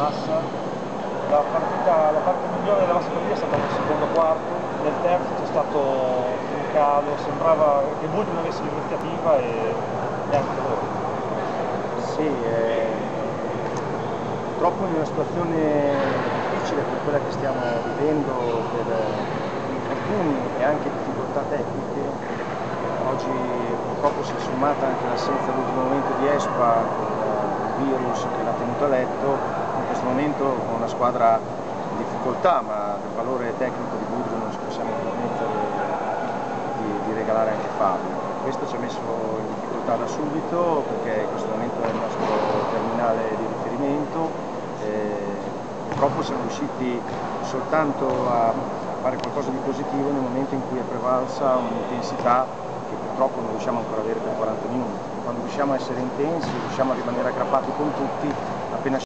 Massa. La parte migliore della nostra partita è stata nel secondo quarto, nel terzo c'è stato un calo, sembrava che Budino avesse l'iniziativa e neanche loro. Sì, purtroppo in una situazione difficile come quella che stiamo vivendo per infortuni e anche difficoltà tecniche, oggi purtroppo si è sommata anche l'assenza all'ultimo momento di Espa, il virus che l'ha tenuto a letto, in questo momento con una squadra in difficoltà, ma del valore tecnico di Budino non ci possiamo permettere di regalare anche Fabio. Questo ci ha messo in difficoltà da subito perché in questo momento è il nostro terminale di riferimento. Purtroppo siamo riusciti soltanto a fare qualcosa di positivo nel momento in cui è prevalsa un'intensità che purtroppo non riusciamo ancora a avere per 40 minuti. Quando riusciamo a essere intensi, riusciamo a rimanere aggrappati con tutti, appena